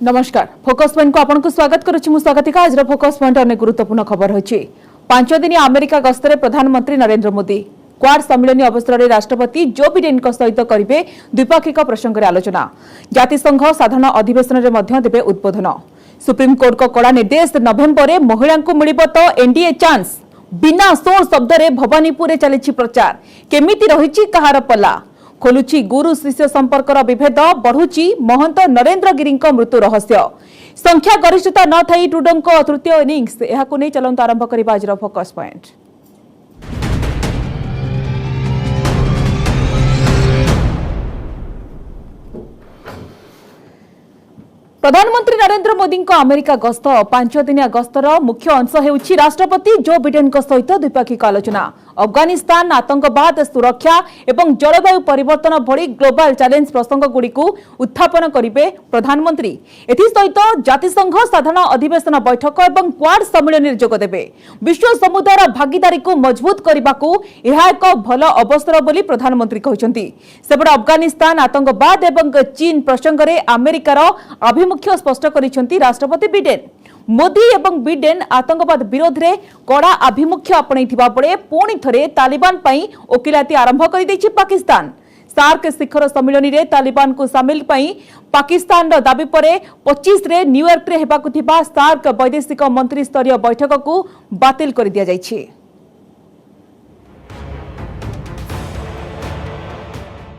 नमस्कार focus point को आपन को स्वागत करुछि मु स्वागतिका आज फोकस पॉइंट अनेक गुरुत्वपूर्ण खबर होछि 5 दिन अमेरिका गस्तरे प्रधानमंत्री नरेंद्र मोदी क्वाड सम्मेलन अवसर में राष्ट्रपति जो बिडेन सहित करेंगे द्विपाक्षिक प्रसंग में आलोचना जातिसंघ साधारण अधिवेशन में देवे उद्बोधन सुप्रीमकोर्ट को कड़ा निर्देश नवेम्बर में महिला को मिल तो एनडीए चांस बिना सोर शब्द में भवानीपुर चली प्रचार केमिति रही कहार पला खोलुची गुरु शिष्य संपर्कर विभेद बढ़ुची महंत नरेंद्र गिरी मृत्यु रहस्य संख्या गरिष्ठता न थई ट्रुडो तृतीय इनिंग्स यहाकु नै चलंत आरंभ करिबा आज फोकस पॉइंट। प्रधानमंत्री नरेंद्र मोदी अमेरिका गस्त 5 दिनिया गस्तर मुख्य अंश हेउछि राष्ट्रपति जो बिडेन सहित द्विपाक्षिक आलोचना अफगानिस्तान आतंकवाद सुरक्षा एवं जलवायु परिवर्तन भली ग्लोबल चैलेंज प्रसंग गुड़ी उत्थापन करेंगे प्रधानमंत्री एसहित जातिसंघ साधारण अधिवेशन बैठक और क्वाड सम्मेलन में जोगदेवे विश्व समुदायर भागीदारी को मजबूत करने को यह एक भल अवसर बोली प्रधानमंत्री कहते सेपटे अफगानिस्तान आतंकवाद एवं चीन प्रसंग में अमेरिकार आभिमुख्य स्पष्ट करिसेंती राष्ट्रपति बिडेन मोदी एवं बिडेन आतंकवाद विरोध में कड़ा आभिमुख्य आपणैथिबा बेले पुणी थरे तालिबान पई ओकिलाती आरंभ कर दैछि पाकिस्तान सार्क शिखर सम्मेलन में तालिबान को सामिल पई पाकिस्तान दाबी पर 25 रे न्यूयॉर्क रे हेबाकु थिबा सार्क वैदेशिक मंत्री स्तरीय बैठक को बातिल कर दिया जाइछि।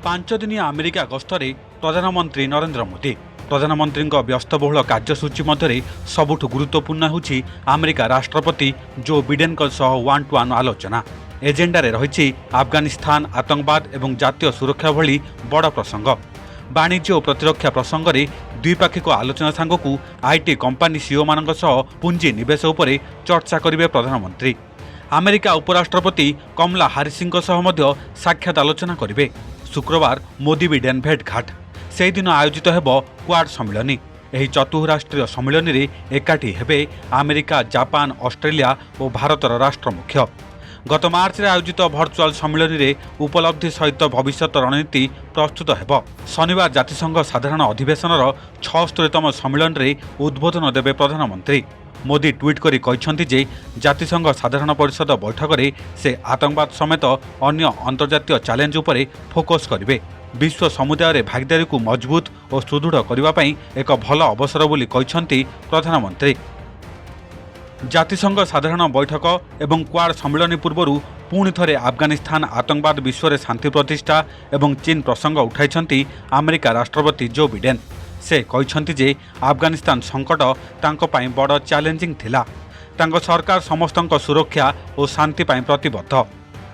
5 दिनिया अमेरिका गस्तरे प्रधानमंत्री नरेंद्र मोदी प्रधानमंत्री व्यस्तबहुल कार्यसूची मध्य सबुठ गुरुत्वपूर्ण होछि अमेरिका राष्ट्रपति Joe Biden one two one आलोचना एजेंडारे रही अफगानिस्तान आतंकवाद एवं जातीय सुरक्षा भली बड़ प्रसंग वाणिज्य और प्रतिरक्षा प्रसंग में द्विपाक्षिक आलोचना सांगकू आईटी कंपानी सीईओ मानक सह पुंजी निवेश उपरे चर्चा करेंगे प्रधानमंत्री अमेरिका उपराष्ट्रपति कमला हारिसिंग सह मध्य साक्षात आलोचना करेंगे शुक्रवार मोदी बिडेन भेटघाट से दिन आयोजित हेब क्वाड सम्मेलन एही चतुराष्ट्रीय सम्मेलन में एकाठी हेबे अमेरिका जापान ऑस्ट्रेलिया और भारतर राष्ट्र मुख्य गत मार्च में आयोजित भर्चुआल सम्मेलन में उपलब्धि सहित भविष्य रणनीति प्रस्तुत हेब शनिवार जातिसंघ साधारण अधिवेशन 76तम सम्मेलन में उद्बोधन देवे प्रधानमंत्री मोदी ट्वीट करी कहते जे जातिसंघ साधारण परिषद बैठक में से आतंकवाद समेत अन्य अंतर्जातीय चैलेंज उपरे फोकस करेंगे विश्व समुदाय भागीदारी को मजबूत और सुदृढ़ करने एक भल अवसर बोली कहते प्रधानमंत्री जातिसंघ साधारण बैठक एवं क्वाड सम्मेलन पूर्व पुणी थरे अफगानिस्तान आतंकवाद विश्व में शांति प्रतिष्ठा एवं चीन प्रसंग उठाई अमेरिका राष्ट्रपति जो बिडेन से कहते जे अफगानिस्तान संकट तांको पाई बड़ चैलेंजिंग थिला तांको सरकार समस्त सुरक्षा और शांति पाई प्रतिबद्ध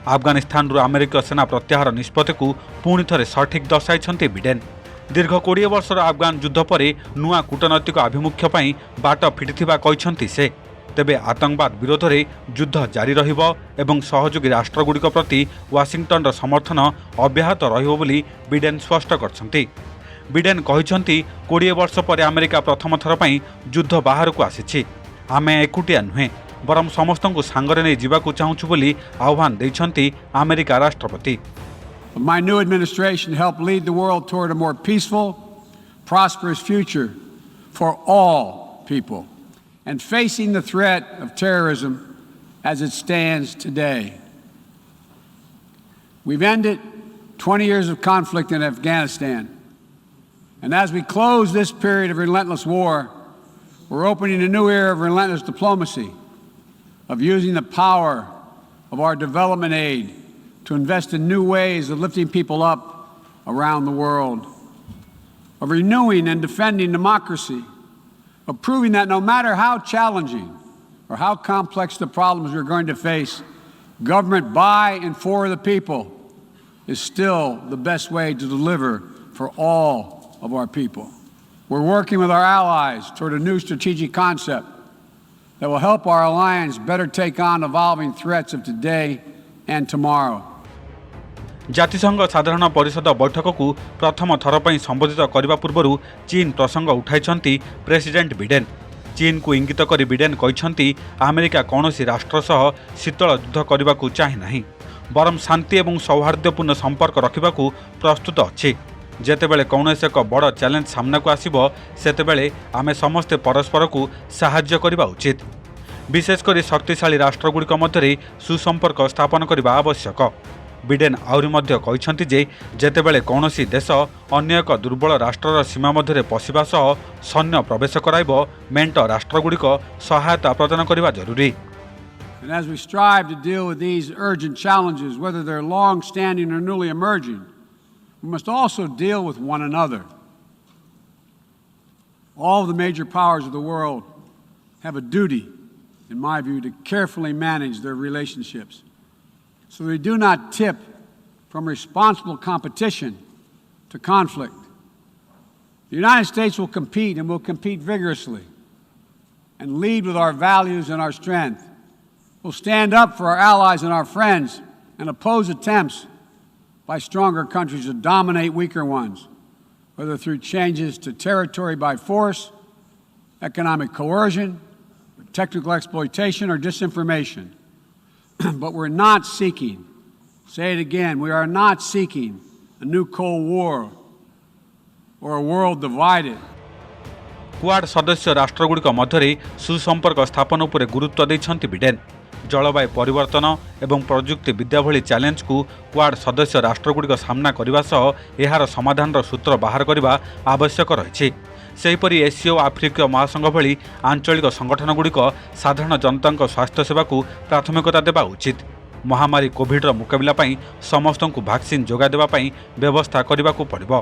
अफगानिस्तान अमेरिका सेना प्रत्याहार निष्पत्ति को पुणी थे सठिक दर्शाई बिडेन दीर्घ 20 वर्षर अफगान युद्ध पर नुआ कूटनैतिक आभिमुख्य बाट फिटिथिबा कहते से तेबे आतंकवाद विरोध में युद्ध जारी रहिबो एवं सहयोगी राष्ट्रगुड़िक प्रति वाशिंगटन समर्थन अब्याहत रहिबो बोली बिडेन स्पष्ट करछंती बिडेन कहते 20 वर्ष पर अमेरिका प्रथम थर पर युद्ध बाहर को आसी आमे एकुटिया नुहे बरम समस्त को सांगरे नहीं जीवाकू चाहूँ बोली आह्वान देइछंती अमेरिका राष्ट्रपति My new administration helped lead the world toward a more peaceful, prosperous future for all people and facing the threat of terrorism as it stands today. We've ended 20 years of conflict in Afghanistan, and as we close this period of relentless war, we're opening a new era of relentless diplomacy, of using the power of our development aid to invest in new ways of lifting people up around the world, of renewing and defending democracy, of proving that no matter how challenging or how complex the problems we're going to face, government by and for the people is still the best way to deliver for all of our people. We're working with our allies toward a new strategic concept that will help our alliance better take on evolving threats of today and tomorrow. जातिसंघ साधारण परिषद बैठक को प्रथम थर पर संबोधित करने पूर्व चीन प्रसंग उठाई प्रेसिडेंट बिडेन चीन को इंगित कर बिडेन कहते अमेरिका कौन राष्ट्र सह शीतल युद्ध करने को चाहे ना बरम शांति और सौहार्दपूर्ण संपर्क रखा प्रस्तुत अच्छी ଯେତେବେଳେ କୌଣସି ଏକ ବଡ଼ ଚ୍ୟାଲେଞ୍ଜ ସାମ୍ନାକୁ ଆସିବ ସେତେବେଳେ ଆମେ ସମସ୍ତେ ପରସ୍ପରକୁ ସାହାଯ୍ୟ କରିବା ଉଚିତ। ବିଶେଷ କରି ଶକ୍ତିଶାଳୀ ରାଷ୍ଟ୍ରଗୁଡ଼ିକ ମଧ୍ୟରେ ସୁସମ୍ପର୍କ ସ୍ଥାପନ କରିବା ଆବଶ୍ୟକ। ବିଡେନ୍ ଆହୁରି ମଧ୍ୟ କହିଛନ୍ତି ଯେ ଯେତେବେଳେ କୌଣସି ଦେଶ ଅନ୍ୟ ଏକ ଦୁର୍ବଳ ରାଷ୍ଟ୍ରର ସୀମା ମଧ୍ୟରେ ପଶିବା ସହ ସୈନ୍ୟ ପ୍ରବେଶ କରାଇବ ମେଣ୍ଟ ରାଷ୍ଟ୍ରଗୁଡ଼ିକ ସହାୟତା ପ୍ରଦାନ କରିବା ଜରୁରୀ। And as we strive to deal with these urgent challenges, whether they're long-standing or newly emerging, we must also deal with one another. All of the major powers of the world have a duty, in my view, to carefully manage their relationships so they do not tip from responsible competition to conflict. The United States will compete and will compete vigorously and lead with our values and our strength. We'll stand up for our allies and our friends and oppose attempts by stronger countries to dominate weaker ones, whether through changes to territory by force, economic coercion, technical exploitation, or disinformation. But we're not seeking, say it again, we are not seeking a new Cold War or a world divided. Quad सदस्य राष्ट्रଗୁଡ଼ିକ ମଧ୍ୟରେ ସୁସମ୍ପର୍କ ସ୍ଥାପନ ଉପରେ ଗୁରୁତ୍ୱ ଦେଇଛନ୍ତି Biden. ଜଳବାୟୁ ପରିବର୍ତ୍ତନ ଏବଂ ପ୍ରଯୁକ୍ତି ବିଦ୍ୟା ଭଳି ଚ୍ୟାଲେଞ୍ଜକୁ କ୍ୱାଡ ସଦସ୍ୟ ରାଷ୍ଟ୍ରଗୁଡ଼ିକ ସାମ୍ନା କରିବା ସହ ଏହାର ସମାଧାନର ସୂତ୍ର ବାହାର କରିବା ଆବଶ୍ୟକ ରହିଛି। ସେହିପରି ଏସୀୟ ଓ ଆଫ୍ରିକୀୟ ମହାସଂଘ ଭଳି ଆଞ୍ଚଳିକ ସଂଗଠନଗୁଡ଼ିକ ସାଧାରଣ ଜନତାଙ୍କ ସ୍ୱାସ୍ଥ୍ୟ ସେବାକୁ ପ୍ରାଥମିକତା ଦେବା ଉଚିତ। ମହାମାରୀ କୋଭିଡର ମୁକାବିଲା ପାଇଁ ସମସ୍ତଙ୍କୁ ଭ୍ୟାକ୍ସିନ୍ ଯୋଗାଇ ଦେବା ପାଇଁ ବ୍ୟବସ୍ଥା କରିବାକୁ ପଡ଼ିବ।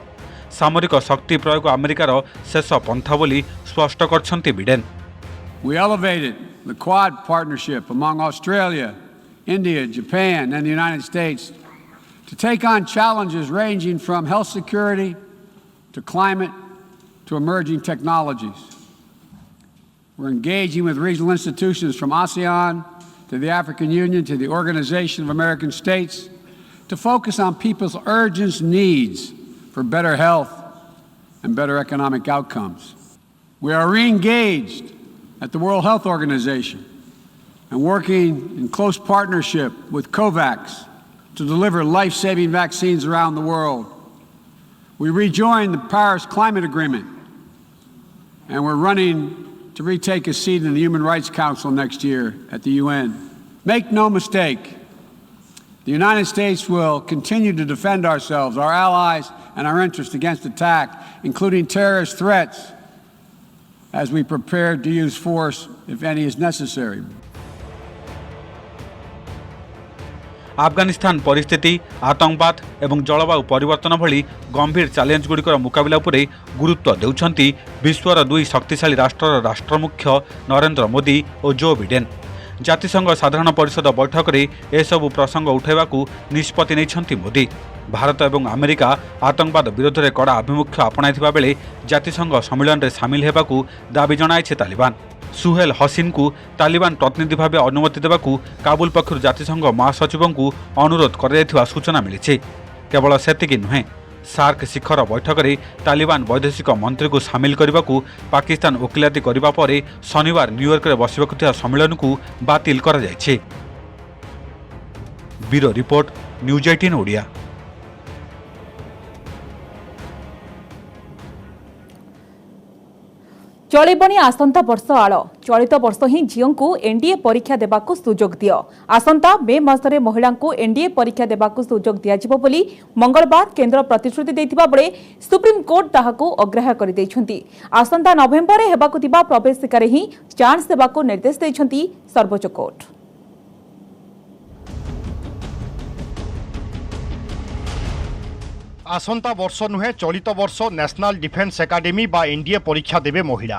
ସାମରିକ ଶକ୍ତି ପ୍ରୟୋଗ ଆମେରିକାର ଶେଷ ପନ୍ଥା ବୋଲି ସ୍ପଷ୍ଟ କରିଛନ୍ତି Biden. We elevated the Quad partnership among Australia, India, Japan, and the United States to take on challenges ranging from health security to climate to emerging technologies. We're engaging with regional institutions from ASEAN to the African Union to the Organization of American States to focus on people's urgent needs for better health and better economic outcomes. We are re-engaged at the World Health Organization and working in close partnership with COVAX to deliver life-saving vaccines around the world. We rejoined the Paris Climate Agreement, and we're running to retake a seat in the Human Rights Council next year at the UN. Make no mistake, the United States will continue to defend ourselves, our allies, and our interests against attack, including terrorist threats, as we prepare to use force if any is necessary. Afghanistan ପରିସ୍ଥିତି, ଆତଙ୍କବାଦ ଏବଂ ଜଳବାୟୁ ପରିବର୍ତ୍ତନ ଭଳି ଗମ୍ଭୀର ଚ୍ୟାଲେଞ୍ଜଗୁଡ଼ିକର ମୁକାବିଲା ଉପରେ ଗୁରୁତ୍ୱ ଦେଉଛନ୍ତି ବିଶ୍ୱର ଦୁଇ ଶକ୍ତିଶାଳୀ ରାଷ୍ଟ୍ରର ରାଷ୍ଟ୍ରମୁଖ୍ୟ ନରେନ୍ଦ୍ର ମୋଦି ଓ ଜୋ ବିଡେନ୍। ଜାତିସଂଘ ସାଧାରଣ ପରିଷଦ ବୈଠକରେ ଏସବୁ ପ୍ରସଙ୍ଗ ଉଠାଇବାକୁ ନିଷ୍ପତ୍ତି ନେଇଛନ୍ତି ମୋଦି। ଭାରତ ଏବଂ ଆମେରିକା ଆତଙ୍କବାଦ ବିରୋଧରେ କଡ଼ା ଆଭିମୁଖ୍ୟ ଆପଣାଇଥିବା ବେଳେ ଜାତିସଂଘ ସମ୍ମିଳନୀରେ ସାମିଲ ହେବାକୁ ଦାବି ଜଣାଇଛି ତାଲିବାନ। ସୁହେଲ ହସିନଙ୍କୁ ତାଲିବାନ ପ୍ରତିନିଧି ଭାବେ ଅନୁମତି ଦେବାକୁ କାବୁଲ ପକ୍ଷରୁ ଜାତିସଂଘ ମହାସଚିବଙ୍କୁ ଅନୁରୋଧ କରାଯାଇଥିବା ସୂଚନା ମିଳିଛି। କେବଳ ସେତିକି ନୁହେଁ, ସାର୍କ ଶିଖର ବୈଠକରେ ତାଲିବାନ ବୈଦେଶିକ ମନ୍ତ୍ରୀଙ୍କୁ ସାମିଲ କରିବାକୁ ପାକିସ୍ତାନ ଓକିଲାତି କରିବା ପରେ ଶନିବାର ନ୍ୟୁୟର୍କରେ ବସିବାକୁ ଥିବା ସମ୍ମିଳନୀକୁ ବାତିଲ କରାଯାଇଛି। Bureau report, News 18 Odia. चलिबनी आसंता वर्ष आड़ चलित वर्ष ही झील को एनडीए परीक्षा देवाकू सुजोग दियो। आसंता मे मासरे महिला को एनडीए परीक्षा देवाकू सुजोग दियाजिबो बोली मंगलवार केंद्र प्रतिश्रुति देथिबा बेले सुप्रीम कोर्ट ताहाकू अग्राह्य करि दैछन्ती। आसंता नवेम्बर रे हेबाकू थिबा प्रवेशिकारे ही चांस देवाकू निर्देश दैछन्ती सर्वोच्च कोर्ट। आसंता वर्ष नुहे चलित वर्ष नेशनल डिफेन्स एकाडेमी बा एनडीए परीक्षा देवे महिला।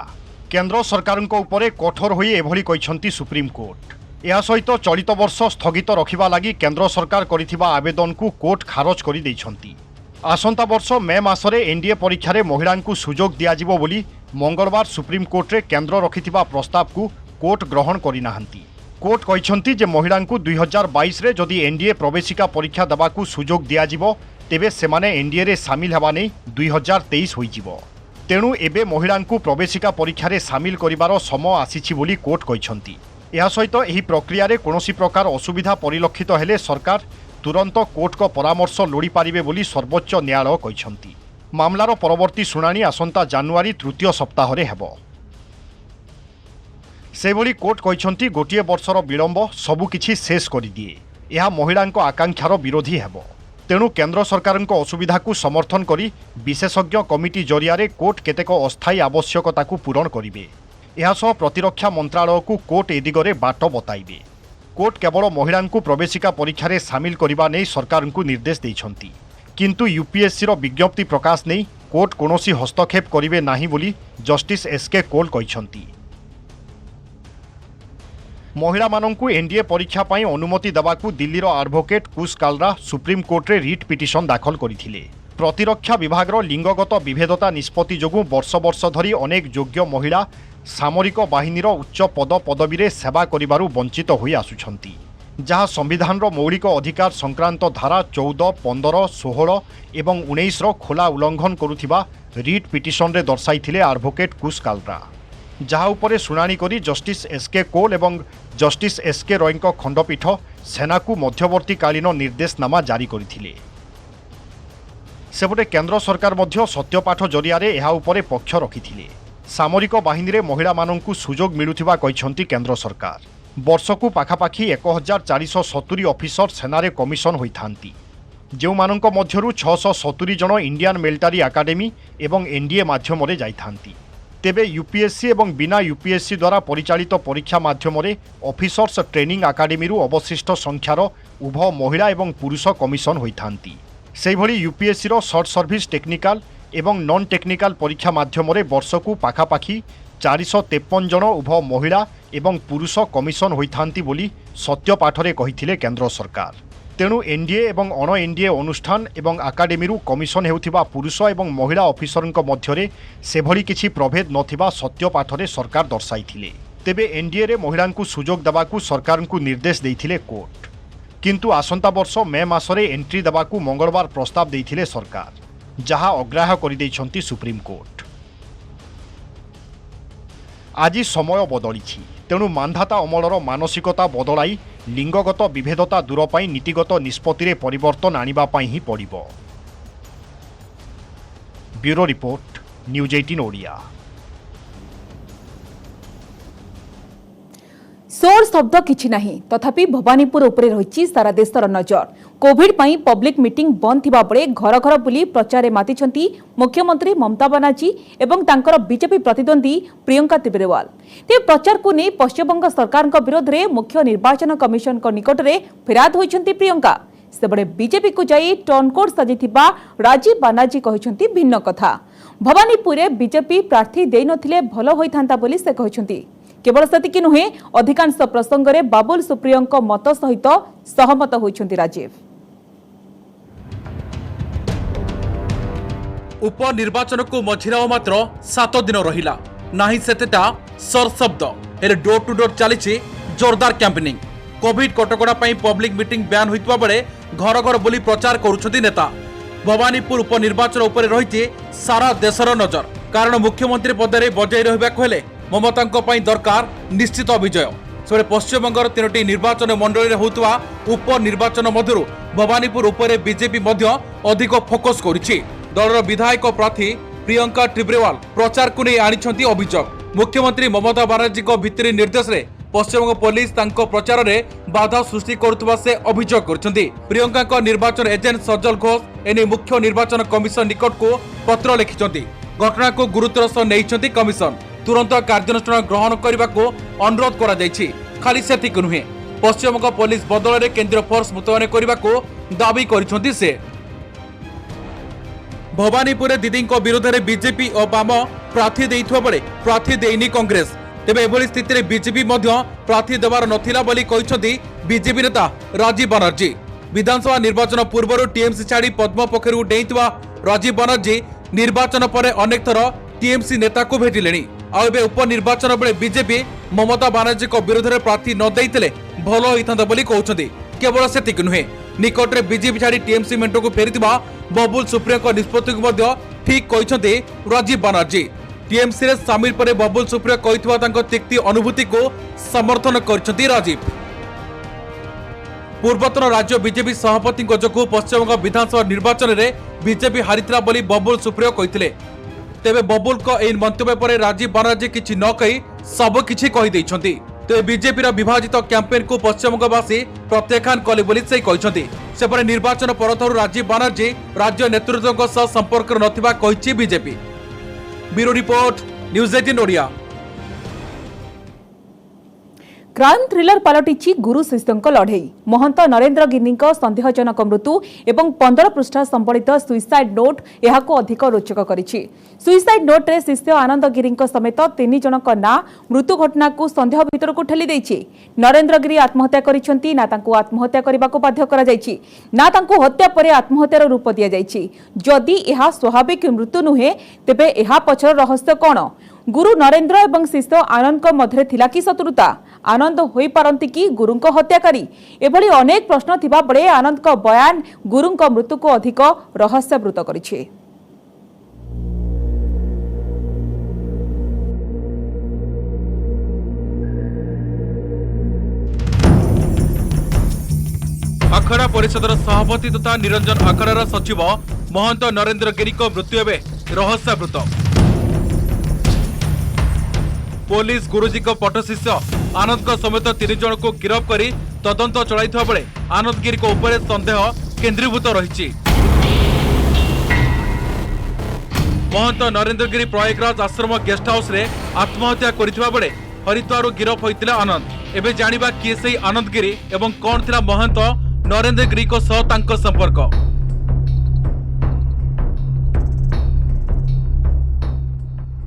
केंद्र सरकार उपरे कठोर होई एभली कहिसंती सुप्रीम कोर्ट। या सहित चलित वर्ष स्थगित रखिबा लागि केंद्र सरकार करिथिबा आवेदन को कोर्ट खारज करि दैछंती। आसंता वर्ष मे मासरे एनडीए परीक्षा रे महिला को सुजोग दियाजिबो बोली मंगलवार सुप्रीम कोर्ट रे केंद्र रखिथिबा प्रस्ताव को कोर्ट ग्रहण करि नाहंती। कोर्ट कहिसंती जे महिला को 2022 रे जदि एनडीए प्रवेशिका परीक्षा देबाकू सुजोग दियाजिबो तेबे सेमाने एनडीए रे सामिल हेबा नै 2023 होइजिबो। तेणु एबे महिला को प्रवेशिका परीक्षा रे सामिल करिवार समय आसीछि बोली कोर्ट कहिसंती। या सहित एही प्रक्रिया रे कोनोसी प्रकार असुविधा परिलक्षित हेले सरकार तुरंत कोर्ट को परामर्श लोड़ी पारिबे बोली सर्वोच्च न्यायालय कहिसंती। मामलार परवर्ती शुणाणी आसंता जानुआरी तृतीय सप्ताह रे हेबो। सेभली कोर्ट कहते गोटे वर्षर विलंब सबुकिछि शेष करदिए। यह महिलांको आकांक्षार विरोधी हेबो। तेणु केंद्र सरकार असुविधा को समर्थन करी विशेषज्ञ कमिटी जरिया कोर्ट केतेक अस्थायी आवश्यकता को पूरण करिवे। एहासह प्रतिरक्षा मंत्रालय को कोर्ट ए दिगरे बाट बताइबे। कोर्ट केवल महिलांको प्रवेशिका परीक्षा रे सामिल करबा नै सरकार को निर्देश दैछंती, किंतु यूपीएससी रो विज्ञप्ति प्रकाश नै कोर्ट कोनोसी हस्तक्षेप करिवे नाही बोली जस्टिस एसके कौल कहिसंती। महिला मानंकु एनडीए परीक्षा पाई अनुमति देवाकू दिल्लीर एडवोकेट कुश कालरा सुप्रीम कोर्ट रे रिट पिटिशन दाखल करथिले। प्रतिरक्षा विभागर लिंगगत विभेदता निष्पत्ति जोगु वर्ष वर्ष धरी अनेक योग्य महिला सामरिक बाहिनीर उच्च पद पदवी रे सेवा करिबारु वंचित होई आसुछंती, जहाँ संविधानर मौलिक अधिकार संक्रांत धारा 14, 15, 16 एवं 19 रो खोला उल्लंघन करुथिबा रिट पिटिशन रे दर्शाइथिले एडवोकेट कुश कालरा, जहाँ उपरे शुणाणी करी जस्टिस एसके कौल एवं जस्टिस एसके रॉयଙ୍କ खंडपीठ सेना को मध्यवर्तीकालीन निर्देशनामा जारी करथिले। सेपटे केंद्र सरकार मध्य सत्यपाठ जरिया एहा उपरे पक्ष रखिथिले। सामरिक बाहिनी रे महिला मानंकु सुजोग मिलुथिबा कहिसंती केंद्र सरकार। वर्षकु पाखापाखि 1470 ऑफिसर सेनारे कमिशन होइथांती, जो मानंक मध्यरु 670 जन इंडियन मिलिटारी एकाडेमी एवं एनडीए माध्यम रे जाइथांती। तेबे यूपीएससी एवं बिना यूपीएससी द्वारा परिचालित परीक्षा माध्यम ऑफिसर्स ट्रेनिंग एकाडेमी अवशिष्ट संख्यार उभय महिला एवं पुरुष कमिशन होइथांती। सेहिभली यूपीएससी रो शॉर्ट सर्विस टेक्निकल एवं नॉन टेक्निकल परीक्षा माध्यम वर्षकु पाखापाखि 453 जन उभय महिला एवं पुरुष कमिशन होइथांती बोली सत्यपाठरे कहिथिले केंद्र सरकार। तेणु एनडीए एवं अण एनडीए अनुष्ठान एवं एकाडेमी कमिशन हेउथिबा पुरुष एवं महिला ऑफिसरଙ୍କ मध्यरे सेभली किछि प्रभेद नथिबा सत्यपाठरे सरकार दर्शाइथिले। तेबे एनडीए रे महिलांकु सुजोग देबाकू सरकारंकु निर्देश दैथिले कोर्ट, किंतु आसंता वर्ष मे मासरे एंट्री देबाकू मंगलवार प्रस्ताव दैथिले सरकार, जहा अग्राह्य करिदैछंती सुप्रीम कोर्ट। आज समय बदलिछि, तेणु मानधाता अमलर मानसिकता बदलाई लिंगगत विभेदता दूर पाई नीतिगत निष्पत्ति रे परिवर्तन आनिबा पाई ही पड़िबो। Bureau report, News 18 Odia. सोर शब्द किछि नाही, तथापि भवानीपुर उपरे रहिछि सारा देशर नजर। कोविड पाई पब्लिक मीटिंग बंद थिबा बळे घर घर बुली प्रचारे मातिछंती मुख्यमंत्री ममता बनर्जी एवं तांकर बीजेपी प्रतिद्वंदी प्रियंका तिब्रेवाल। ते प्रचार को नै पश्चिमबंग सरकार विरोध रे मुख्य निर्वाचन कमिशन को निकट रे फिराद होइछंती प्रियंका। सेबडे बीजेपी को जाई टर्नकोट साजिथिबा राजीव बनर्जी कहिछंती भिन्न कथा। भवानीपुर रे बीजेपी प्रार्थी देइ नथिले भलो होइथांता बोली से कहिछंती। केवल सेतिकी नुहे, अधिकांश प्रसंग रे बाबुल सुप्रियंक मत सहित सहमत होइछंती राजीव। उपनिर्वाचन को मझिराओ मात्र 7 दिन रहिला नाही सेतेटा सर शब्द हेले डोर टू डोर चली जोरदार कैंपेनिंग। कोविड कटकड़ा पई पब्लिक मीटिंग बैन होइतबा बेले घर घर बुली प्रचार करूछंती नेता। भवानीपुर उपनिर्वाचन उपरे रहिछि सारा देशर नजर, कारण मुख्यमंत्री पदरे बजाई रहिबाक हेले ममतांको पई दरकार निश्चित विजय। सेबे पश्चिमबंगर 3टी निर्वाचन मंडली रे होतवा उपनिर्वाचन मध्यरु भवानीपुर उपरे बीजेपी मध्य अधिक फोकस करिछि। दलर विधायक प्रार्थी प्रियंका तिब्रेवाल प्रचार को नहीं आनिछंती अभियोग। मुख्यमंत्री ममता बनर्जी को भित्री निर्देश रे पश्चिमबंग पुलिस तांको प्रचार रे बाधा सृष्टि करुवा से अभियोग करछंती। प्रियंका को निर्वाचन एजेंट सज्जल घोष एने मुख्य निर्वाचन कमिशन निकट को पत्र लिखिछंती। घटना को गुरुतर सह नेइछंती कमिशन। तुरंत कार्यानुष्ठान ग्रहण करने को अनुरोध करा जायछि। खाली सेतिक नुहे, पश्चिमबंग पुलिस बदल रे केंद्रीय फोर्स मुतयन करने को दाबी करिछंती से। भवानीपुर दीदी विरोध में बीजेपी और वाम प्रार्थी देइथुवा बेले प्रार्थी देइनी कांग्रेस। तेबे एभली स्थिति में बीजेपी प्रार्थी देवार नथिला बोली कहिसंती बीजेपी नेता राजीव बनर्जी। विधानसभा निर्वाचन पूर्व टीएमसी छाड़ी पद्म पक्षरु डेइथुवा राजीव बनर्जी निर्वाचन पर अनेक थर टीएमसी नेता को भेटिलेनी। आ एबे उपनिर्वाचन बेले बीजेपी ममता बनर्जी को विरोध में प्रार्थी न देइथिले भलो होइथांता बोली कहउछंती। केवल सेतिक नुहे, निकट में बीजेपी छाड़ी टीएमसी मेंट को फेरिथिबा बबुल सुप्रियो निष्पत्ति को ठीक कहते राजीव बनर्जी। टीएमसी रे सामिल पर बबुल सुप्रियो कहिथुवा तांको तिक्ति अनुभूति को समर्थन करछंती राजीव। पूर्वतन राज्य बीजेपी सभापति जो पश्चिमबंग विधानसभा निर्वाचन में बीजेपी हारिता बोली बबुल सुप्रियो कहते। तेबे बबुल को एई मंतव्य पर राजीव बनर्जी किछि न कही सब किछि कहि दैछन्ति। तेबे बीजेपी विभाजित कैंपेन को पश्चिमबंगवासी प्रत्याख्यान कले बोली से कहते। सेपरे निर्वाचन परथरु राजीव बनर्जी राज्य नेतृत्व सह संपर्क नथिबा कहिछि BJP. Bureau report News 18 Odia. Crime thriller पलटिछि गुरु शिष्यों लड़ई। महंत नरेंद्र गिरी सन्देहजनक मृत्यु एवं 15 पृष्ठा संबलित सुइसाइड नोट यहाको अधिक रोचक करिछि। सुइसाइड नोट रे शिष्य आनंद गिरी समेत 3 जनक ना मृत्यु घटना को संदेह भीतर को ठेली दैछि। नरेंद्र गिरी आत्महत्या करिसेंती ना तांको आत्महत्या करबाको बाध्य करा जायछि ना तांको हत्या परे आत्महत्यार रूप दिया जायछि। जदि यह स्वाभाविक मृत्यु नुहे तेबे यह पछर रहस्य कोन? गुरु नरेंद्र एवं शिष्य आनंद मध्य थिला कि शत्रुता? आनंद होई पारंती कि गुरु हत्याकारी? एभली अनेक प्रश्न थिबा बळे आनंद का बयान गुरु मृत्यु को अधिक रहस्यवृत करिछि। अखड़ा परिषदर सभापति तथा निरंजन अखड़ार सचिव महंत नरेंद्र गिरी को मृत्यु एवं रहस्यवृत। पुलिस गुरुजी को पट शिष्य आनंद समेत 3 जन को गिरफ्त कर तदंत चलाइथिबा बेले आनंद गिरी को ऊपर संदेह केन्द्रीभूत रही। महंत नरेंद्र गिरी प्रयागराज आश्रम गेस्ट हाउस रे आत्महत्या करथिबा बेले हरिद्वार गिरफ्त होइतिला आनंद। एबे जानिबा किए सेही आनंद गिरी एवं कौन थिला महंत नरेंद्र गिरी को सह तांको संपर्क।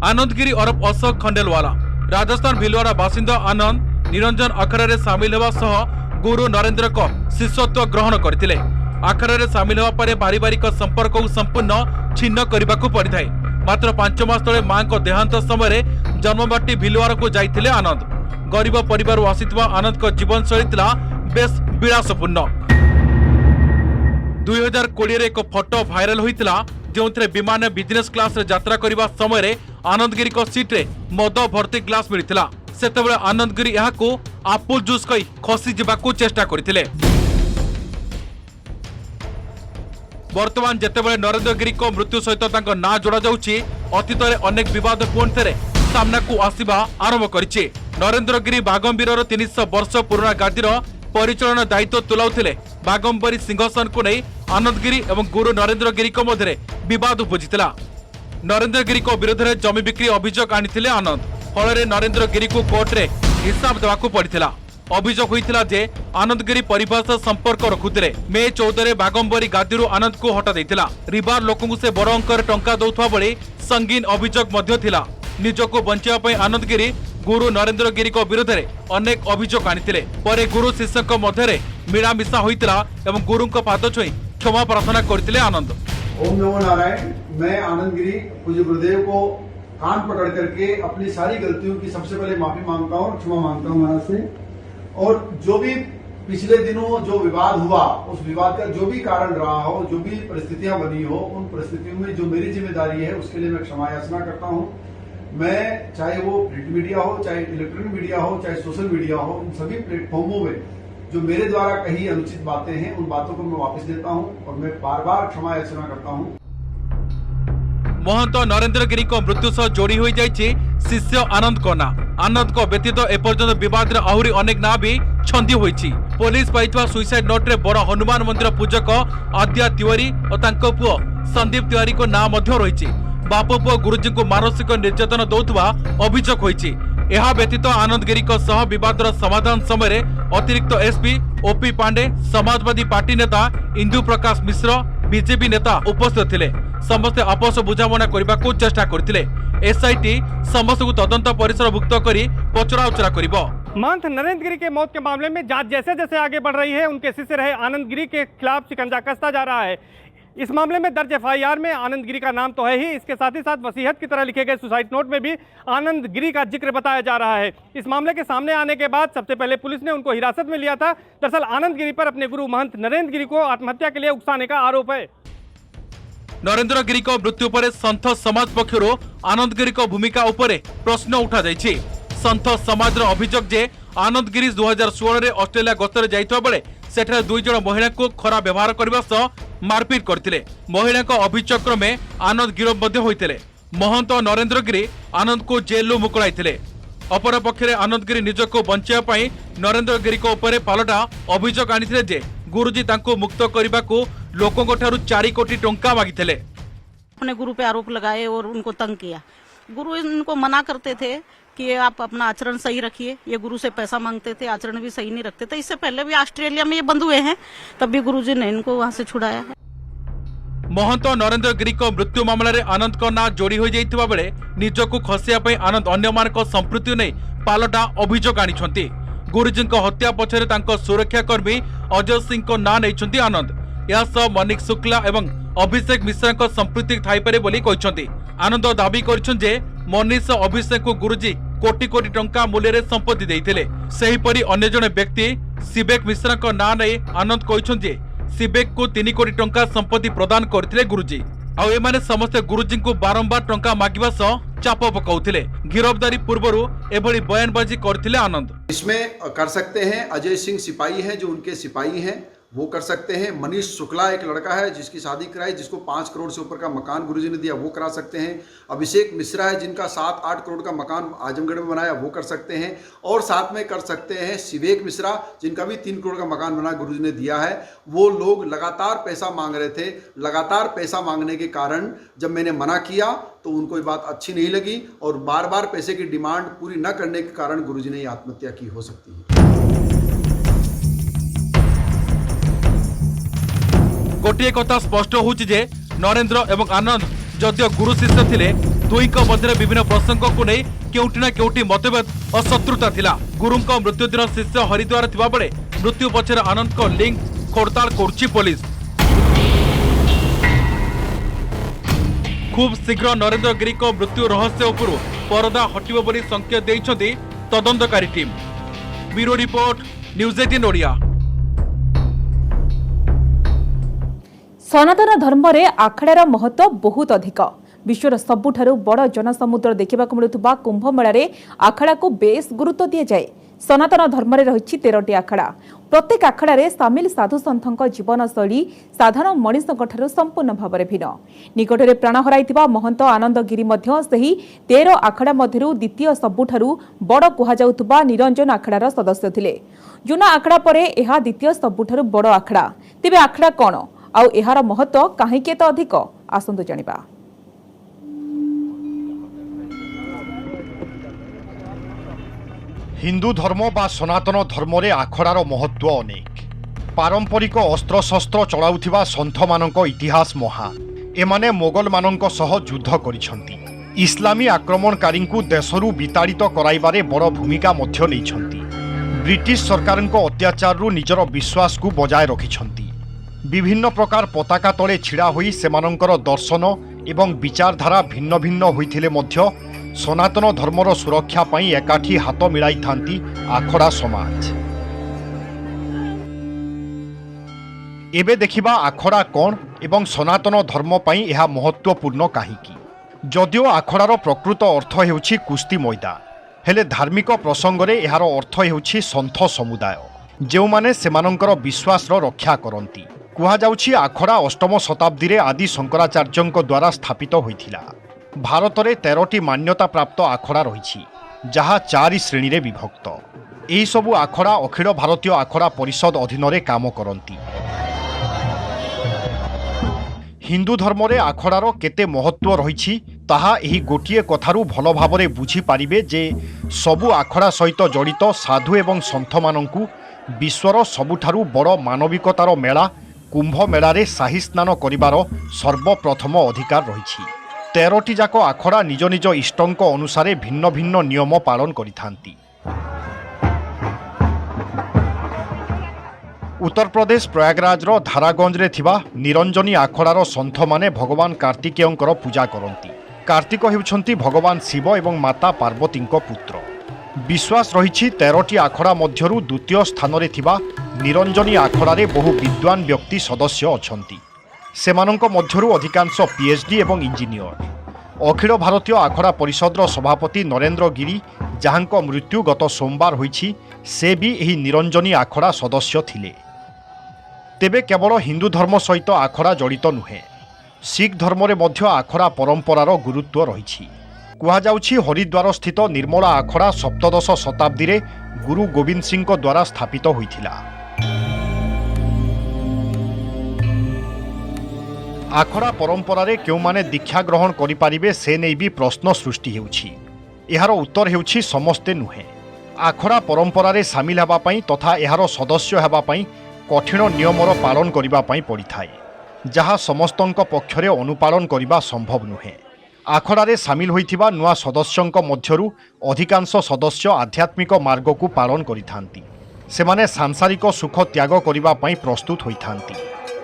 आनंद गिरी अरब अशोक खंडेलवाला राजस्थान भिलवाड़ा बासिंदा आनंद निरंजन अखड़ा रे सामिल होगा सह गुरु नरेंद्र को शिष्यत्व ग्रहण करथिले। अखड़ा रे सामिल होगा परे पारिवारिक संपर्क को संपूर्ण छिन्न करबाकू पड़िथाय। मात्र 5 मास तले मां को देहांत समय जन्मबाटी भिलवाड़ा को जाइथिले आनंद। गरीब परिवार आसिथिबा आनंद को जीवन शैली थिला बेस विलासपूर्ण। 2020 रे एक फोटो भाइराल होइतिला जोंथरे विमान बिजनेस क्लास रे यात्रा करबा समय रे आनंद गिरी को सीट रे मद भर्ती ग्लास मिलिथिला। सेतेबेले आनंद गिरी यहाको आपुल जूस कई खसी जिबाकू चेष्टा करथिले। वर्तमान जेतेबेले नरेंद्र गिरी को मृत्यु सहित तांको ना जोड़ा जाउची अतीत रे अनेक विवाद पुणी थे सामना को आसीबा आरंभ करिछि। नरेंद्र गिरी बागंबीर 300 वर्ष पुराना गादीर परिचालन दायित्व तुलाउथिले। बागंबरी सिंहासन को नहीं आनंद गिरी एवं गुरु नरेंद्र गिरी को मध्य विवाद उपजिथिला। नरेंद्र गिरी को विरोध में जमी बिक्री अभियोग आनिथिले आनंद। फल नरेंद्र गिरी को कोर्ट रे हिसाब देवाकू पड़िथिला। अभियोग होइथिला जे आनंद गिरी परिवार सह संपर्क रखुथिले। मे 14 बागंबरी गादीरू आनंद को हटा दैथिला। रिबार लोकंकु से बड़ अंकर टंका दउथवा बळे संगीन अभियोग मध्य थिला। निजको बंचिया पई आनंद गिरी गुरु नरेंद्र गिरी को विरोध में अनेक अभियोग आनिथिले। परे गुरु शिष्य मध्य मिलामिशा होइतिला एवं गुरु पाद छुई क्षमा प्रार्थना करथिले आनंद। ओम नमो नारायण। मैं आनंद गिरी पूज्य गुरुदेव को कान पकड़ करके अपनी सारी गलतियों की सबसे पहले माफी मांगता हूँ, क्षमा मांगता हूँ महाराज से। और जो भी पिछले दिनों जो विवाद हुआ उस विवाद का जो भी कारण रहा हो, जो भी परिस्थितियां बनी हो, उन परिस्थितियों में जो मेरी जिम्मेदारी है उसके लिए मैं क्षमा याचना करता हूँ। मैं चाहे वो प्रिंट मीडिया हो, चाहे इलेक्ट्रॉनिक मीडिया हो, चाहे सोशल मीडिया हो, इन सभी प्लेटफॉर्मों में जो मेरे द्वारा कही अनुचित बातें हैं उन बातों को मैं वापस लेता हूं और मैं बार बार क्षमा याचना करता हूं। महंत नरेंद्र गिरी को मृत्यु सह जोड़ी हो जाइछि शिष्य आनंद को ना। आनंद को व्यतीत एपर्यंत विवाद रे आहुरी अनेक ना भी छंदी होइछि। पुलिस पाइथवा सुइसाइड नोट रे बड़ हनुमान मंदिर पूजक आद्या तिवारी और तांको पुओ संदीप तिवारी को ना मध्य रहिछि। बाप पुओ गुरुजी को मानसिक निर्यातन दौथवा अभियोग होइछि। यह व्यतीत आनंद गिरी को सह विवादर समाधान समय अतिरिक्त SP OP Pandey, Samajwadi party नेता इंदु प्रकाश मिश्र, बीजेपी नेता उपस्थित थिले। समस्ते आपस बुझामणा करने को चेष्टा करथिले। एसआईटी समस्त को तदंत परिसरभुक्त करी पचराउचरा करिबो। महंत नरेंद्र गिरी के मौत के मामले में जांच जैसे जैसे आगे बढ़ रही है उनके शिष्य रहे आनंद गिरी के खिलाफ शिकंजा कसता जा रहा है। इस मामले में दर्ज एफआईआर में आनंद गिरी का नाम तो है ही, इसके साथ ही साथ वसीयत की तरह लिखे गए सुसाइड नोट में भी आनंद गिरी का जिक्र बताया जा रहा है। इस मामले के सामने आने के बाद सबसे पहले पुलिस ने उनको हिरासत में लिया था। दरअसल आनंद गिरी पर अपने गुरु महंत नरेंद्र गिरी को आत्महत्या के लिए उकसाने का आरोप है। नरेंद्र गिरी को मृत्यु पर संत समाज पक्षर आनंद गिरी को भूमिका उपरे प्रश्न उठा जाइछि। संत समाज अभियोग जे आनंद गिरी 2016 रे ऑस्ट्रेलिया गस्तर जाइतबा बेले सेठारे 2 जण महिला को खरा व्यवहार करने सह मारपीट करथिले। महिला को अभियोग क्रमे आनंद गिरफ मध्य होइतिले। महंत नरेंद्र गिरी आनंद को जेलु मुकुलाइथिले। अपर पक्षरे आनंद गिरी निजको बंचिया पई नरेंद्र गिरी को ऊपर पालटा अभियोग आनिथिले जे गुरुजी तांको मुक्त करबाको लोकंको ठारू 4 कोटी टंका मागिथिले। अपने गुरु पे आरोप लगाए और उनको तंग किया। गुरु इनको मना करते थे कि आप अपना आचरण सही रखिए। ये गुरु से पैसा मांगते थे, आचरण भी सही नहीं रखते थे। इससे पहले भी ऑस्ट्रेलिया में ये बंद हुए हैं, तब भी गुरुजी ने इनको वहां से छुड़ाया है। महंत नरेंद्र गिरी को मृत्यु मामला रे आनंद को ना जोड़ी हो जाइतिबा बेले निजको खसिया पई आनंद अन्य मानको संपृक्ति नै पालटा अभियोग आनिछंती। गुरुजी को हत्या पछरे तांको सुरक्षाकर्मी अजय सिंह को ना नैछंती आनंद। या सह मनीष शुक्ला एवं अभिषेक मिश्रा को संपृक्ति थाई पारे बोली कहछंती। आनंद दाबी करछन जे मनीष अभिषेक को गुरुजी कोटी कोटी टंका मूल्य रे संपत्ति देइथिले। सेही परी अन्य जने व्यक्ति सिबेक मिश्रा को ना नै आनंद कहछन जे सिबेक को 3 कोटी टंका संपत्ति प्रदान करथिले गुरुजी। आउ एमाने समस्त गुरुजी को बारंबार टंका मागिबा सह चाप पकाउथिले। गिरफ्तारी पूर्वरु एभली बयानबाजी करथिले आनंद। इसमें कर सकते हैं अजय सिंह सिपाही हैं, जो उनके सिपाही हैं वो कर सकते हैं। मनीष शुक्ला एक लड़का है जिसकी शादी कराई, जिसको 5 करोड़ से ऊपर का मकान गुरुजी ने दिया, वो करा सकते हैं। अभिषेक मिश्रा है जिनका 7-8 करोड़ का मकान आजमगढ़ में बनाया, वो कर सकते हैं। और साथ में कर सकते हैं सिबेक मिश्रा जिनका भी 3 करोड़ का मकान बना गुरुजी ने दिया है। वो लोग लगातार पैसा मांग रहे थे। लगातार पैसा मांगने के कारण जब मैंने मना किया तो उनको ये बात अच्छी नहीं लगी और बार बार पैसे की डिमांड पूरी न करने के कारण गुरुजी ने आत्महत्या की हो सकती है। गोटे कथा स्पष्ट होउछि जे नरेंद्र एवं आनंद जदियो गुरु शिष्य थिले, दुईक मध्य विभिन्न प्रसंग को नहीं केउटी ना केउटी मतभेद और शत्रुता थिला। गुरु मृत्यु दिन शिष्य हरिद्वार थिबा बेले मृत्यु पछरे आनंद को लिंक खोड़ताल करुछि पुलिस। खूब शीघ्र नरेंद्र गिरी को मृत्यु रहस्य उपरु परदा हटिबो बोली संकेत दैछथि तदंतकारी team. Bureau report, News 18 Odia. सनातन धर्म रे आखड़ार महत्व बहुत अधिक। विश्वर सबुठारु बड़ जनसमुद्र देखा मिलुवा कुंभ मेला आखड़ा को बेस गुरुत्व दि जाए। सनातन धर्म रे रही 13टी आखड़ा। प्रत्येक आखड़ा सामिल साधु सन्थों जीवनशैली साधारण मनीषों संपूर्ण भाव में भिन्न। निकटरे प्राण हराइथिबा महंत आनंद गिरी मध्य सही 13 आखड़ा मध्यरु द्वितीय सबुठारु बड़ कुहाजाउथुबा निरंजन आखड़ार सदस्य थिले। जुना आखड़ा परे एहा द्वितीय सबुठारु बड़ आखड़ा। तेबे आखड़ा कौन आउ एहार महत्व काहेकि एत अधिक, आसंतु जानिबा। हिंदू धर्म बा सनातन धर्म रे आखड़ार महत्व अनेक। पारंपरिक अस्त्र शस्त्र चलाउथिबा सन्थ मानक इतिहास महान। एमाने मोगल मानक सह युद्ध करिसंती। इस्लामी आक्रमणकारी को देशरू विताड़ित कराइबारे बड़ भूमिका मध्य लेइछंती। ब्रिटिश सरकारक अत्याचाररू निजर विश्वास को बजाय रखिछंती। विभिन्न प्रकार पताका तले छिड़ा होई सेमानंकर दर्शन एवं विचारधारा भिन्न भिन्न होइथिले मध्य सनातन धर्मर सुरक्षा पाई एकाठी हाथ मिलाई थांती आखड़ा समाज। एबे देखिबा आखड़ा कौन एवं सनातन धर्म पाई यह महत्वपूर्ण काहीकि। जदियो आखड़ार प्रकृत अर्थ हेउछि कुस्ती मैदान, हेले धार्मिक प्रसंगरे एहार अर्थ हेउछि सन्थ समुदाय जो माने सेमानंकर विश्वासर रक्षा करती। कुहाजाउछि आखड़ा अष्टम शताब्दी रे आदि शंकराचार्यों द्वारा स्थापित होइथिला। भारत में 13टी मान्यता प्राप्त आखड़ा रही जहाँ 4 श्रेणी रे विभक्त। यही सबु आखड़ा अखिल भारतीय आखड़ा परिषद अधीन रे काम करती। हिंदू धर्म रे आखड़ार केते महत्व रही ताहा एही गोटिए कथारू भल भावरे बुझी पारिबे जे सबु आखड़ा सहित जड़ित साधु एवं सन्थ मानंकु विश्वर सबुठारू बड़ मानविकतार मेला कुंभ मेलारे शाही स्नान करिबार सर्वप्रथम अधिकार रही। 13टी जाक आखड़ा निज निज इष्टंक अनुसारे भिन्न भिन्न नियम पालन करिथांती। उत्तर प्रदेश प्रयागराजर धारागंज रे थिबा निरंजनी आखड़ार सन्थ माने भगवान कार्तिकेयंकर पूजा करती। कार्तिक हेउछंती भगवान शिव एवं माता पार्वतींक पुत्र। विश्वास रही 13टी आखड़ा मध्यरु द्वितीय स्थान रे थिबा निरंजनी आखड़ारे बहु विद्वान व्यक्ति सदस्य अछंती। सेमानंक मध्यरु अधिकांश पीएचडी एवं इंजीनियर। अखिल भारतीय आखड़ा परिषदर सभापति नरेंद्र गिरी जहांक मृत्यु गत सोमवार होइछि, से भी एही निरंजनी आखड़ा सदस्य थिले। तेबे केवल हिंदू धर्म सहित आखड़ा जड़ित नुहे, सिख धर्म मध्य आखड़ा परंपरार गुरुत्व रही। कुहाଯାଉଛି हरिद्वार स्थित निर्मला आखड़ा सप्तदश शताब्दी रे गुरु गोविंद सिंह द्वारा स्थापित होइथिला। आखड़ा परंपरार क्यों माने दीक्षा ग्रहण करिपारिबे से नहीं भी प्रश्न सृष्टि हेउछि। एहार उत्तर हेउछि समस्ते नुहे। आखड़ा परंपरार सामिल हेबा पई तथा एहार सदस्य हेबा पई कठिन नियमर पालन करिबा पई पड़िथाए, जहाँ समस्तंक पक्षरे अनुपालन करिबा संभव नुहे। आखड़ारे सामिल होइथिबा नुआ सदस्यंक मध्यरु अधिकांश सदस्य आध्यात्मिक मार्ग को पालन करिथांती। सेमाने सांसारिक सुख त्याग करिबा पई प्रस्तुत होइथांती।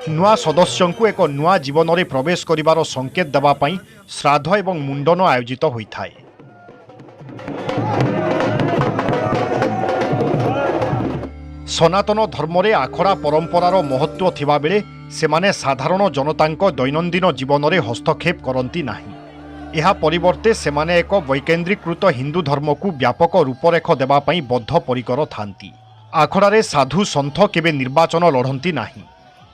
नुआ सदस्यंकु एक नुआ जीवन में प्रवेश करिबार संकेत देबा पई श्राद्ध एवं मुंडन आयोजित होइथाए। सनातन धर्म रे आखड़ा परंपरार महत्व थिबा बेले सेमाने साधारण जनतांक दैनंदिन जीवन में हस्तक्षेप करती नाही। एहा परिवर्ते सेमाने एक वैकेंद्रीकृत हिंदू धर्म को व्यापक रूपरेख देबा पई बद्धपरिकर थांती। आखड़ारे साधु सन्थ केबे निर्वाचन लढ़ंती नाही,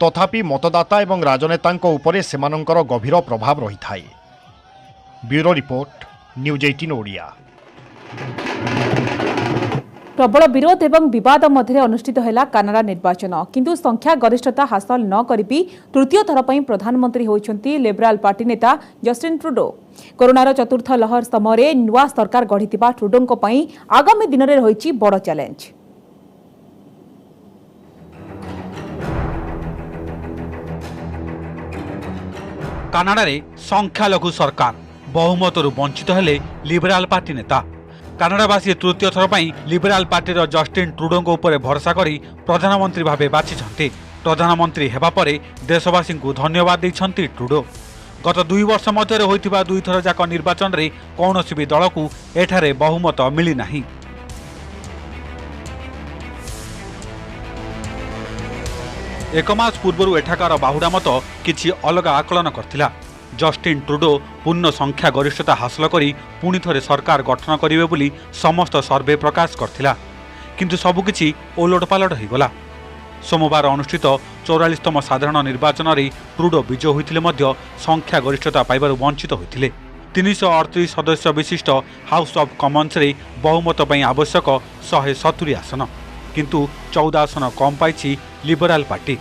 तथापि मतदाता एवं राजनेतांक उपरे सेमानंकर गभीर प्रभाव रही थाए। Bureau report, News 18 Odia. प्रबल विरोध एवं विवाद मध्य अनुष्ठित है कानाडा निर्वाचन, किंतु संख्या गरिष्ठता हासिल न करी तृतीय थर पर प्रधानमंत्री होइछंती लिबराल पार्टी नेता जस्टिन ट्रुडो। कोरोनार चतुर्थ लहर समय नुआ सरकार गढ़िथिबा ट्रुडोंको पई आगामी दिन में रही बड़ चैलेंज। कानाडारे संख्यालघु सरकार बहुमतरू वंचित हेले लिबराल पार्टी नेता। कानाडावासी तृतीय थर पर लिबराल पार्टीर जस्टिन ट्रुडोंको उपरे भरोसा करी प्रधानमंत्री भावे बाछिछन्ते। प्रधानमंत्री हेबा परे देशवासी को धन्यवाद दैछन्ती ट्रुडो। गत 2 वर्ष मध्य होइतिबा 2 थर जाक निर्वाचन रे कौनसी भी दल को एठारे बहुमत मिली नाही। एक मास पूर्व एठाकार बाहुडा मत किछि अलग आकलन करथिला। जस्टिन ट्रुडो पूर्ण संख्या गरिष्ठता हासिल करी पुणी थरे सरकार गठन करिवे बोली समस्त सर्वे प्रकाश करथिला, किंतु सबकिछि ओलटपालट होइगला। सोमवार अनुष्ठित 44तम साधारण निर्वाचन रे ट्रुडो विजय होइथिले मध्य संख्या गरिष्ठता पाइबारु वंचित होइथिले। 338 सदस्य विशिष्ट हाउस ऑफ कॉमन्स रे बहुमत पई आवश्यक 170 आसन, किंतु 14 आसन कम पाइछि लिबराल पार्टी।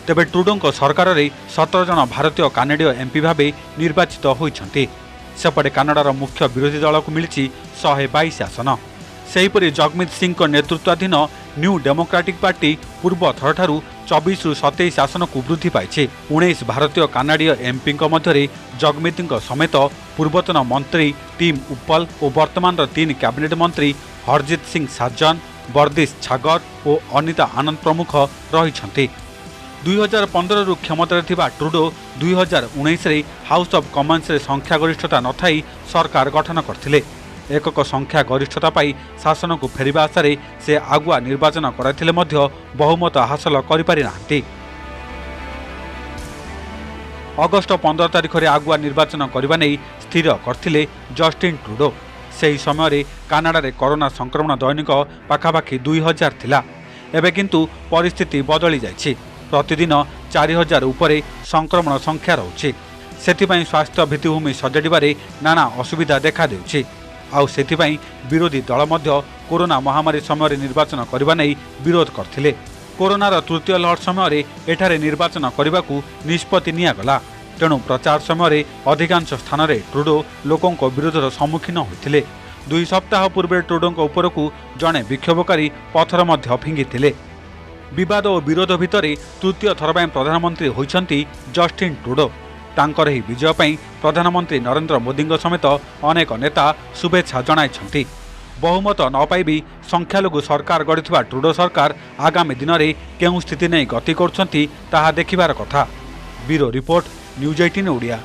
तेबे ट्रुडोंको सरकार रे 17 जन भारतीय कानाडीय एमपी भावे निर्वाचित होइछन्ति। सेपटे कानाडार मुख्य विरोधी दल को मिलिछि 122 आसन। सेहीपरि जगमीत सिंह नेतृत्वाधीन न्यू डेमोक्रेटिक पार्टी पूर्व थरठारु 24 रु 27 आसन को वृद्धि पाइछि। 19 भारतीय कानाडीय एमपी मध्य जगमीत समेत पूर्वतन मंत्री टीम उपल और वर्तमान 3 कैबिनेट मंत्री हरजीत सिंह साजन, बर्दिश छागर और अनिता आनंद प्रमुख रही। 2015 रु क्षमतार थिबा ट्रुडो 2019 रे हाउस ऑफ कॉमन्स रे संख्या गरिष्ठता नथाई सरकार गठन करथिले। एकक संख्या गरिष्ठता पाई शासन को फेरिबा आशारे से आगुआ निर्वाचन करथिले मध्य बहुमत हासिल करि पारि नाहंती। अगस्ट 15 तारिख रे आगुआ निर्वाचन करबा नै स्थिर करथिले जस्टिन ट्रुडो। सेही समय रे कानाडा रे कोरोना संक्रमण दैनिक पाखापाखि 2000 थिला। एबे किंतु परिस्थिति बदली जाइछि। प्रतिदिन 4000 उपरे संक्रमण संख्या रहुछि। सेथिपाई स्वास्थ्य भित्तिभूमि सजाड़िबारे नाना असुविधा देखा देउछि। आउ सेथिपाई विरोधी दल मध्य कोरोना महामारी समय निर्वाचन करबा नै विरोध करथिले। कोरोनार तृतीय लहर समय एठारे निर्वाचन करबाकू निष्पत्ति नियागला। तेणु प्रचार समय अधिकांश स्थान रे ट्रुडो लोकों विरोधर सम्मुखीन होइथिले। 2 सप्ताह पूर्व ट्रुडोंको उपरकू जणे विक्षोभकारी पथर मध्य फिंगिथिले। विवाद और विरोध भितर तृतीय थर पर प्रधानमंत्री होइछन्ती जस्टिन ट्रुडो। तांकर ही विजय पई प्रधानमंत्री नरेंद्र मोदी समेत अनेक नेता शुभेच्छा जणाइछन्ती। बहुमत न पाइबी संख्यालघु सरकार गढ़िथिबा ट्रुडो सरकार आगामी दिन में केउं स्थिति नहीं गति करुछन्ती ताहा देखिबार कथा। Bureau report, News 18 Odia.